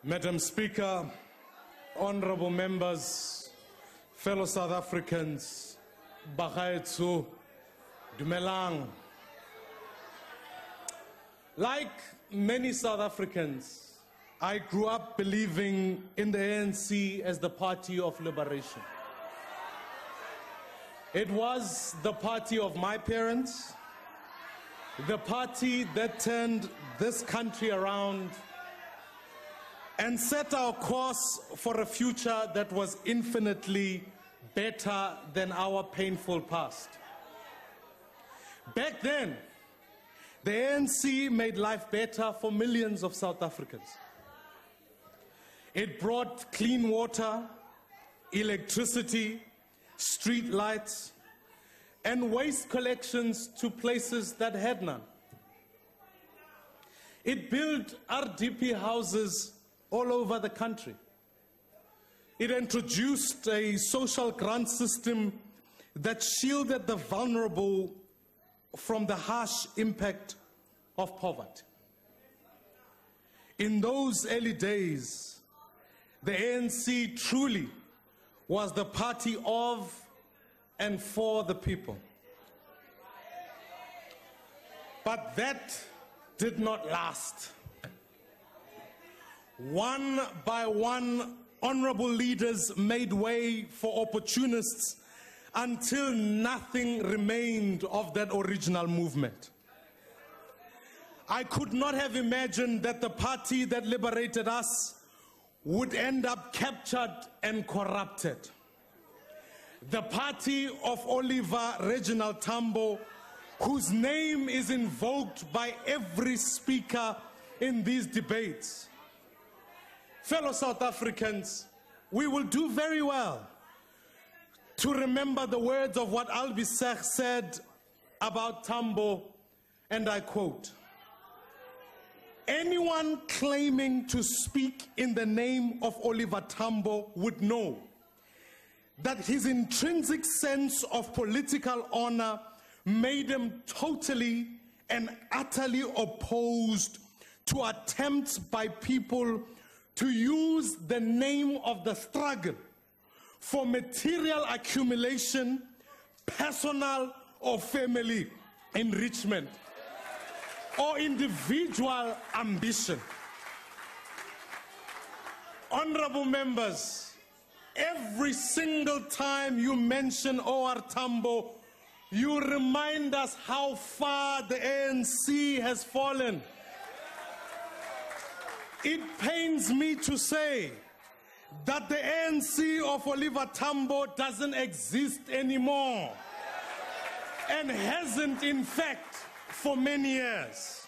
Madam Speaker, honorable members, fellow South Africans, Bagaetsu, Dumelang. Like many South Africans, I grew up believing in the ANC as the party of liberation. It was the party of my parents, the party that turned this country around and set our course for a future that was infinitely better than our painful past. Back then, the ANC made life better for millions of South Africans. It brought clean water, electricity, street lights, and waste collections to places that had none. It built RDP houses all over the country. It introduced a social grant system that shielded the vulnerable from the harsh impact of poverty. In those early days, the ANC truly was the party of and for the people. But that did not last. One by one, honorable leaders made way for opportunists until nothing remained of that original movement. I could not have imagined that the party that liberated us would end up captured and corrupted. The party of Oliver Reginald Tambo, whose name is invoked by every speaker in these debates. Fellow South Africans, we will do very well to remember the words of what Albisech said about Tambo, and I quote, "Anyone claiming to speak in the name of Oliver Tambo would know that his intrinsic sense of political honor made him totally and utterly opposed to attempts by people to use the name of the struggle for material accumulation, personal or family enrichment, or individual ambition." Honorable members, every single time you mention O.R. Tambo, you remind us how far the ANC has fallen. It pains me to say that the ANC of Oliver Tambo doesn't exist anymore, and hasn't, in fact, for many years.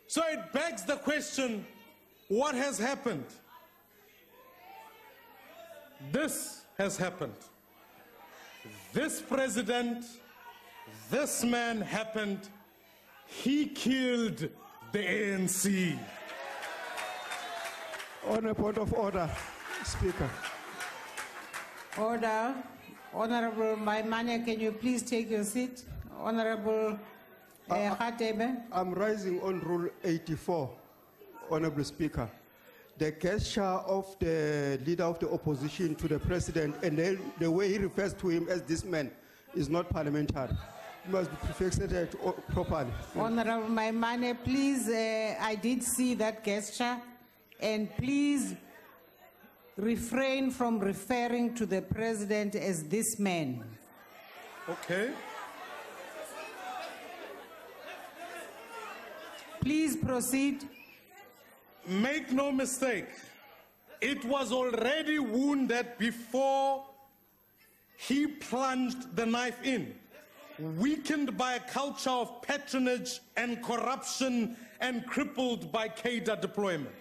So it begs the question, what has happened? This has happened. This president, this man happened. He killed the ANC. On a point of order, Speaker. Order. Honorable Maimane, can you please take your seat? Honorable Khatebe. I'm rising on Rule 84, Honorable Speaker. The gesture of the leader of the opposition to the president and the way he refers to him as this man is not parliamentary. It must be fixed properly. Honorable Maimane, please, I did see that gesture, and please refrain from referring to the president as this man. Okay. Please proceed. Make no mistake, it was already wounded before he plunged the knife in, weakened by a culture of patronage and corruption and crippled by cadre deployment.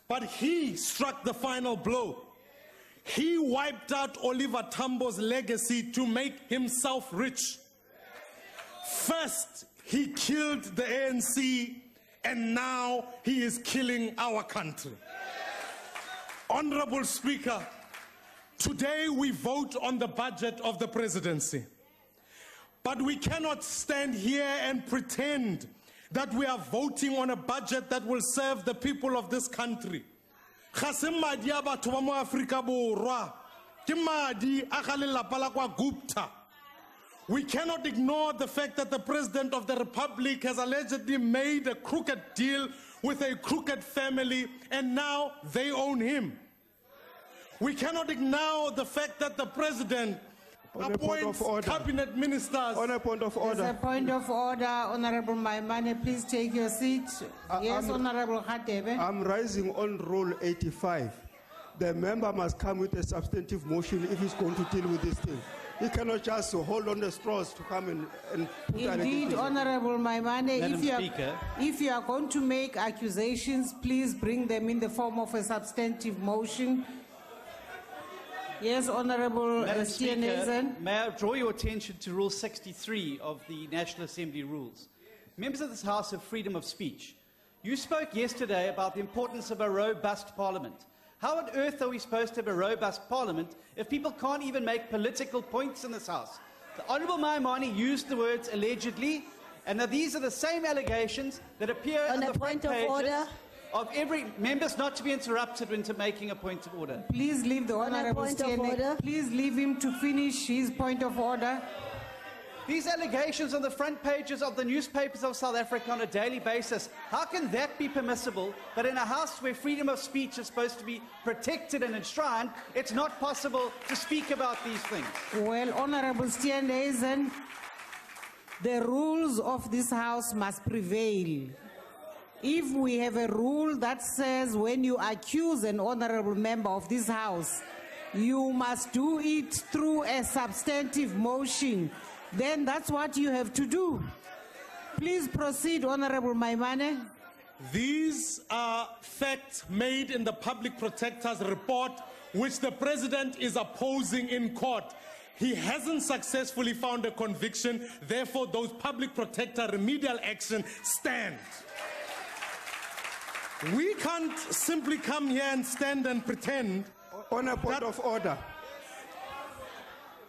But he struck the final blow. He wiped out Oliver Tambo's legacy to make himself rich. First, he killed the ANC, and now he is killing our country. Honorable Speaker, today we vote on the budget of the presidency. But we cannot stand here and pretend that we are voting on a budget that will serve the people of this country. Ga se madi a batho ba mo Afrika Borwa, ke madi a ga lelapa la kwa Gupta. We cannot ignore the fact that the President of the Republic has allegedly made a crooked deal with a crooked family, and now they own him. We cannot ignore the fact that the President appoints cabinet ministers. On a point of order. There's a point of order, Honorable Maimane. Please take your seat. Yes, Honorable Khatebe. I'm rising on Rule 85. The member must come with a substantive motion if he's going to deal with this thing. He cannot just hold on the straws to come and put Indeed, Honorable Maimane, if you are going to make accusations, please bring them in the form of a substantive motion. Yes, Honorable Steenhuisen. May I draw your attention to Rule 63 of the National Assembly rules. Members of this House have freedom of speech. You spoke yesterday about the importance of a robust parliament. How on earth are we supposed to have a robust parliament if people can't even make political points in this House? The Honourable Maimane used the words allegedly, and now these are the same allegations that appear on the front pages of every members not to be interrupted into making a point of order. Please leave the Honourable Steenhuisen. Please leave him to finish his point of order. These allegations on the front pages of the newspapers of South Africa on a daily basis, how can that be permissible that in a House where freedom of speech is supposed to be protected and enshrined, it's not possible to speak about these things? Well, Honourable Steenhuisen, the rules of this House must prevail. If we have a rule that says when you accuse an honourable member of this House, you must do it through a substantive motion, then that's what you have to do. Please proceed, Honourable Maimane. These are facts made in the Public Protector's report, which the President is opposing in court. He hasn't successfully found a conviction, therefore those Public Protector remedial action stand. We can't simply come here and stand and pretend. On a point of order.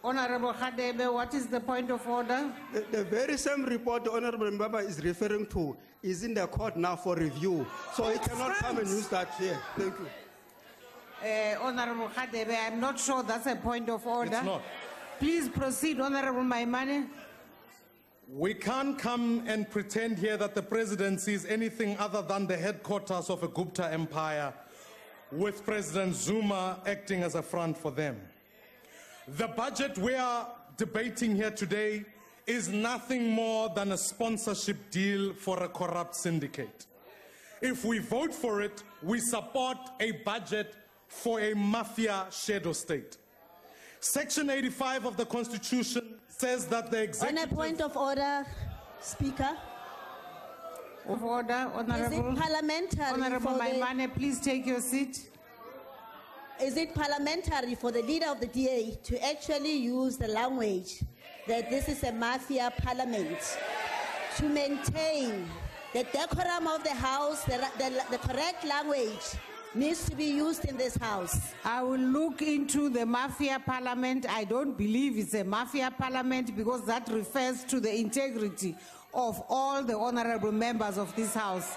Honourable Khatebe, what is the point of order? The very same report the Honourable member is referring to is in the court now for review. So he cannot come and use that here. Thank you. Honourable Khatebe, I'm not sure that's a point of order. It's not. Please proceed, Honourable Maimane. We can't come and pretend here that the presidency is anything other than the headquarters of a Gupta empire, with President Zuma acting as a front for them. The budget we are debating here today is nothing more than a sponsorship deal for a corrupt syndicate. If we vote for it, we support a budget for a mafia shadow state. Section 85 of the Constitution says that the executive... On a point of order, Speaker. Of order, Honourable. Is it parliamentary? Honourable Maimane, please take your seat. Is it parliamentary for the leader of the DA to actually use the language that this is a mafia parliament to maintain the decorum of the House, the correct language needs to be used in this House? I will look into the mafia parliament. I don't believe it's a mafia parliament because that refers to the integrity of all the honourable members of this House.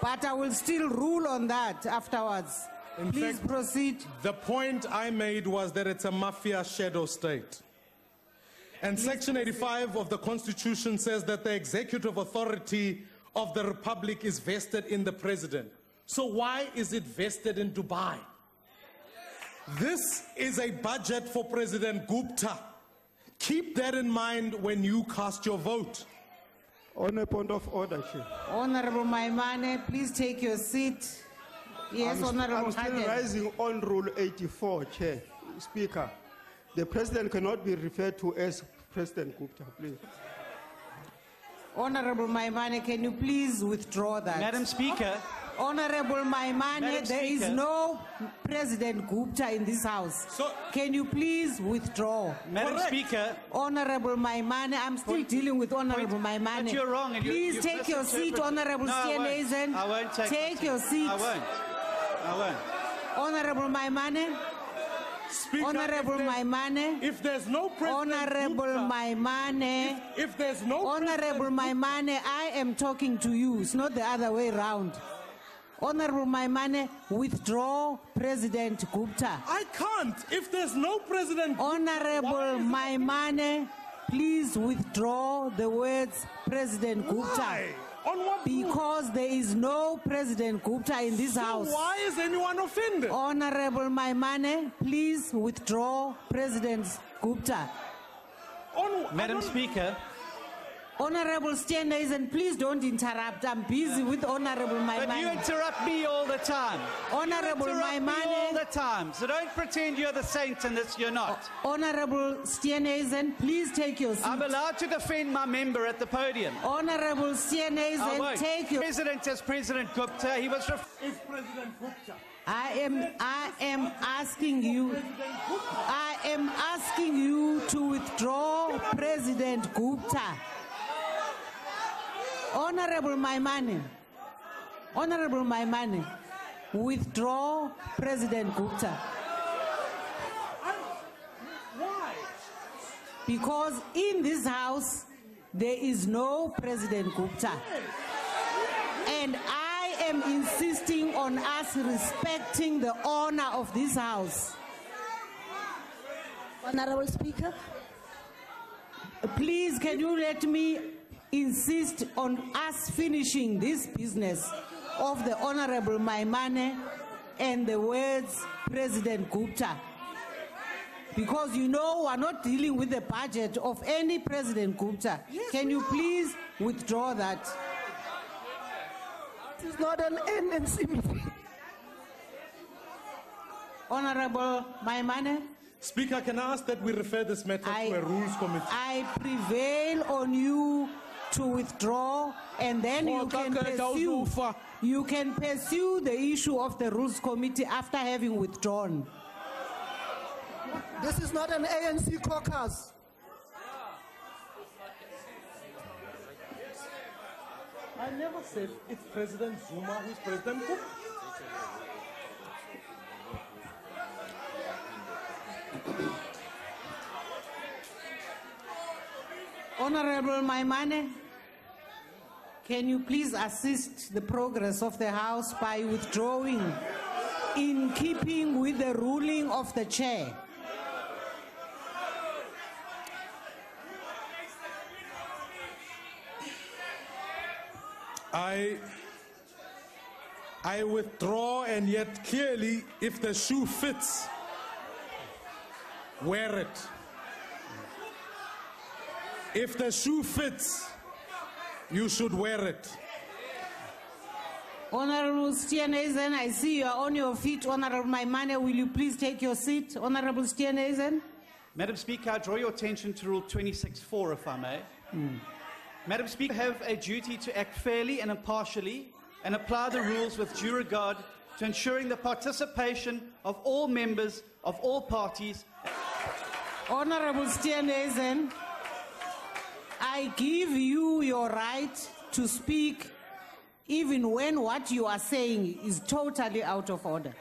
But I will still rule on that afterwards. Please proceed. The point I made was that it's a mafia shadow state. And Section 85 of the Constitution says that the executive authority of the Republic is vested in the President. So why is it vested in Dubai? This is a budget for President Gupta. Keep that in mind when you cast your vote. On a point of order, Chair. Honourable Maimane, please take your seat. Yes, Honourable I'm still rising on Rule 84, Chair. Speaker, the President cannot be referred to as President Gupta, please. Honourable Maimane, can you please withdraw that? Madam Speaker. Honourable Maimane, there is no President Gupta in this House. So, can you please withdraw? Madam Speaker. Honourable Maimane, I'm still dealing with Honourable Maimane. But you're wrong. And please take your seat, Honourable Steenhuisen. I won't take your seat. I won't. Honourable Maimane. Speaker, Honorable Maimane. If there's no President Honorable Gupta, Maimane. if there's no Honorable Maimane, I am talking to you. It's not the other way around. Honorable Maimane, withdraw President Gupta. I can't. If there's no President Gupta, Honorable Maimane, please withdraw the words President Gupta. why? On what Because there is no President Gupta in this So house. why is anyone offended? Honorable Maimane, please withdraw President Gupta. Madam Speaker, Honorable Steenhuisen, please don't interrupt. I'm busy with Honorable but you Maimane. interrupt me all the time. Honorable You interrupt me all Maimane. the time. So don't pretend you're the saint and this you're not. Honorable Steenhuisen, please take your seat. I'm allowed to defend my member at the podium. Honorable I Steenhuisen, won't. take your... President is President Gupta. He was. Is President Gupta? I am asking you to withdraw President Gupta. Honorable Maimane, withdraw President Gupta. Why? Because in this house, there is no President Gupta. And I am insisting on us respecting the honor of this house. Honorable Speaker. Please, can you let me insist on us finishing this business of the Honorable Maimane and the words President Gupta? Because you know we're not dealing with the budget of any President Gupta. Can you please withdraw that? This is not an NNC meeting. Honorable Maimane, Speaker, can I ask that we refer this matter to a rules committee? I prevail on you to withdraw, and then you can pursue the issue of the rules committee after having withdrawn. This is not an ANC caucus. I never said it's President Zuma who's President Gupta. Honorable Maimane, can you please assist the progress of the House by withdrawing in keeping with the ruling of the chair? I withdraw, and yet clearly, if the shoe fits, wear it. If the shoe fits, you should wear it. Honorable Steenhuisen, I see you are on your feet. Honorable Maimane, will you please take your seat? Honorable Steenhuisen. Madam Speaker, I draw your attention to Rule 26(4), if I may. Madam Speaker, have a duty to act fairly and impartially and apply the rules with due regard to ensuring the participation of all members of all parties. Honorable Steenhuisen, I give you your right to speak even when what you are saying is totally out of order.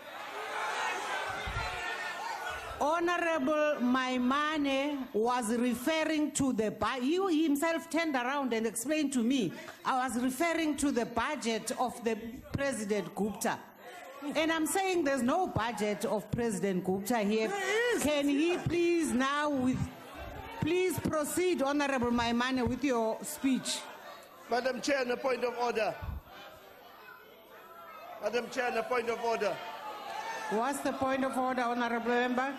Honorable Maimane was referring to the budget. He himself turned around and explained to me, I was referring to the budget of the President Gupta. And I'm saying there's no budget of President Gupta here. Can he please now, please proceed, Honorable Maimane, with your speech. Madam Chair, on a point of order. Madam Chair, on a point of order. What's the point of order, Honorable Member?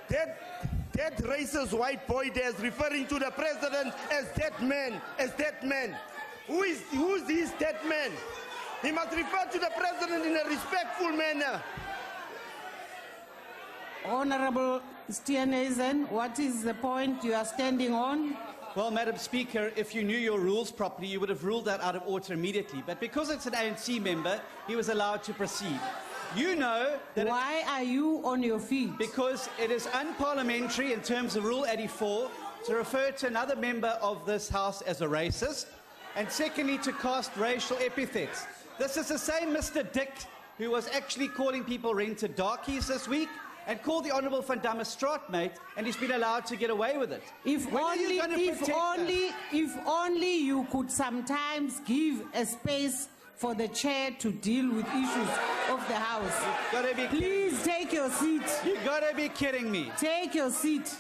That racist white boy there is referring to the president as that man, Who is this that man? He must refer to the president in a respectful manner. Honorable Steenhuisen, what is the point you are standing on? Well, Madam Speaker, if you knew your rules properly, you would have ruled that out of order immediately. But because it's an ANC member, he was allowed to proceed. You know that... Why are you on your feet? Because it is unparliamentary in terms of Rule 84 to refer to another member of this House as a racist, and secondly, to cast racial epithets. This is the same Mr. Dick who was actually calling people rented darkies this week, and called the Honourable Van Damme straatmate, and he's been allowed to get away with it. If When are you gonna protect us? if only you could sometimes give a space for the chair to deal with issues of the House. Gotta be kidding. Please take your seat. You gotta be kidding me. Take your seat.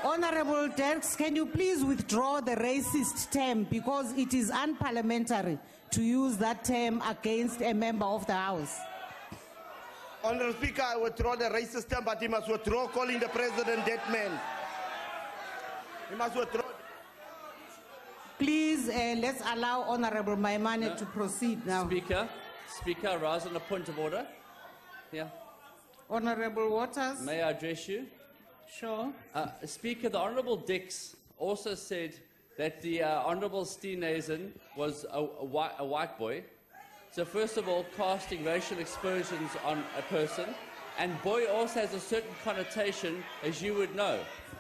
Honorable Dirks, can you please withdraw the racist term, because it is unparliamentary to use that term against a member of the House. Honourable Speaker, I withdraw the racist term, but he must withdraw calling the president dead man. He must withdraw. Please, let's allow Honorable Maimane to proceed now. Speaker, I rise on a point of order. Yeah. Honorable Waters. May I address you? Sure. Speaker, the Honourable Dix also said that the Honourable Steenhuisen was a white boy. So first of all, casting racial aspersions on a person, and boy also has a certain connotation, as you would know.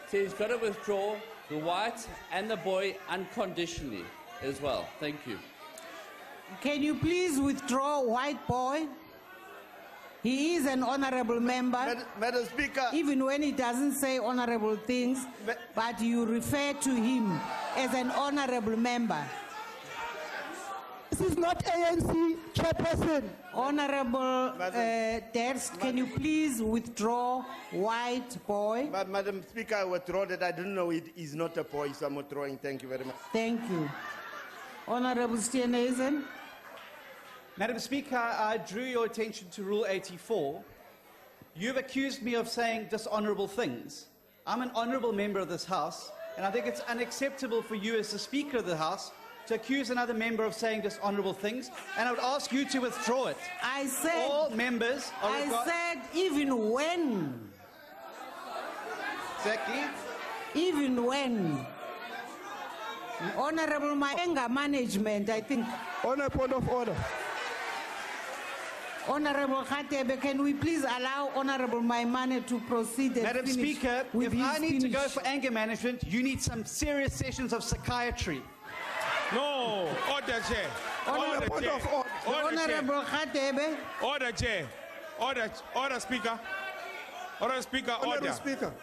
So he's got to withdraw the white and the boy unconditionally as well. Thank you. Can you please withdraw white boy? He is an honorable member. Madam Speaker. Even when he doesn't say honorable things, but you refer to him as an honorable member. This is not ANC chairperson. Honorable Ders, can you please withdraw white boy? But Madam Speaker, I withdraw that. I didn't know it is not a boy, so I'm withdrawing. Thank you very much. Thank you. Honorable Steenhuisen. Madam Speaker, I drew your attention to Rule 84. You've accused me of saying dishonourable things. I'm an honourable member of this House, and I think it's unacceptable for you as the Speaker of the House to accuse another member of saying dishonourable things, and I would ask you to withdraw it. I said... All members are... I said even when. Exactly. Even when. Honourable anger management, I think. On a point of order. Honourable Khatebe, can we please allow Honourable Maimane to proceed and Madam finish Speaker, with if I his need to go finish? for anger management, you need some serious sessions of psychiatry. No, order, Chair. Order, Order, Chair. Order, Chair. Honourable Khatebe. Order, Chair. Order, Speaker. Order, Speaker. Honorable Order. Speaker.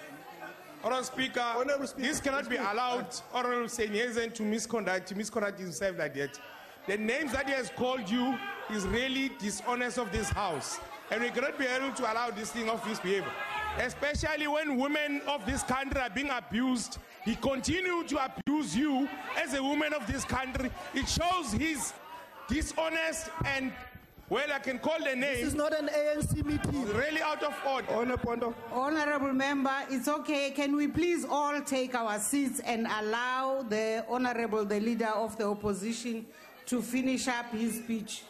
Honourable Speaker. Honourable Speaker. This cannot be allowed. Honourable Steenhuisen to misconduct himself like that. The names that he has called you is really dishonest of this House, and we cannot be able to allow this thing of this behavior, especially when women of this country are being abused. He continued to abuse you as a woman of this country. It shows he's dishonest, and well, I can call the name. This is not an ANC meeting. Really out of order. On a point of... Honourable member, it's okay. Can we please all take our seats and allow the Honourable, the leader of the opposition, to finish up his speech?